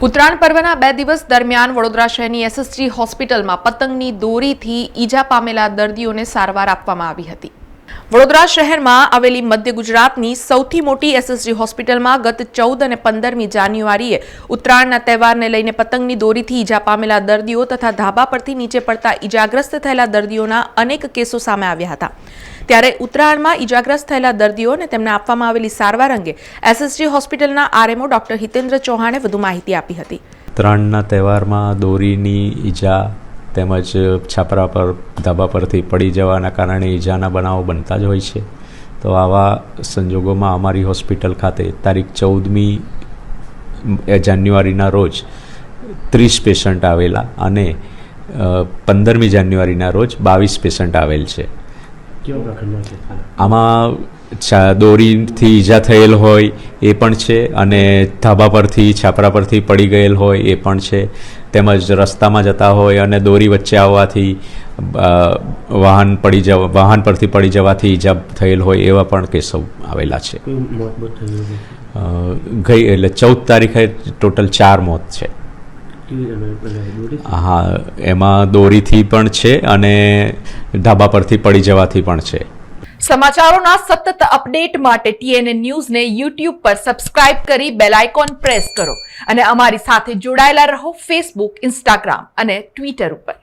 ઉત્તરાયણ પર્વના 2 દિવસ દરમિયાન વડોદરા શહેરની એસએસજી હોસ્પિટલમાં પતંગની દોરીથી ઈજા પામેલા દર્દીઓને સારવાર આપવામાં આવી હતી। વડોદરા શહેરમાં આવેલી મધ્ય ગુજરાતની સૌથી મોટી એસએસજી હોસ્પિટલમાં ગત 14 અને 15મી જાન્યુઆરીએ ઉત્તરાયણના તહેવારને લઈને પતંગની દોરીથી ઈજા પામેલા દર્દીઓ તથા ધાબા પરથી નીચે પડતા ઈજાગ્રસ્ત થયેલા દર્દીઓના અનેક કેસો સામે આવ્યા હતા। ત્યારે ઉત્તરાયણમાં ઈજાગ્રસ્ત થયેલા દર્દીઓ અને તેમને આપવામાં આવેલી સારવાર અંગે એસએસજી હોસ્પિટલના આરએમઓ ડોક્ટર હિતેન્દ્ર ચૌહાણે વધુ માહિતી આપી હતી। ઉત્તરાયણના તહેવારમાં દોરીની ઈજા તેમજ છાપરા પર ધાબા પરથી પડી જવાના કારણે ઈજાના બનાવો બનતા જ હોય છે। તો આવા સંજોગોમાં અમારી હોસ્પિટલ ખાતે તારીખ 14મી જાન્યુઆરીના રોજ 30 પેશન્ટ આવેલા અને 15મી જાન્યુઆરીના રોજ 22 પેશન્ટ આવેલ છે। આમાં દોરીથી ઈજા થયેલ હોય એ પણ છે અને ધાબા પરથી છાપરા પરથી પડી ગયેલ હોય એ પણ છે, તેમજ રસ્તામાં જતા હોય અને દોરી વચ્ચે આવવાથી વાહન પરથી પડી જવાથી ઈજા થયેલ હોય એવા પણ કેસો આવેલા છે। ગઈ એટલે 14 તારીખે ટોટલ 4 મોત છે। હા, એમાં દોરીથી પણ છે અને ધાબા પરથી પડી જવાથી પણ છે। સમાચારોના સતત અપડેટ માટે TNN ન્યૂઝને YouTube પર સબસ્ક્રાઇબ કરી બેલ આઇકોન પ્રેસ કરો અને અમારી સાથે જોડાયેલા રહો Facebook, Instagram અને Twitter ઉપર।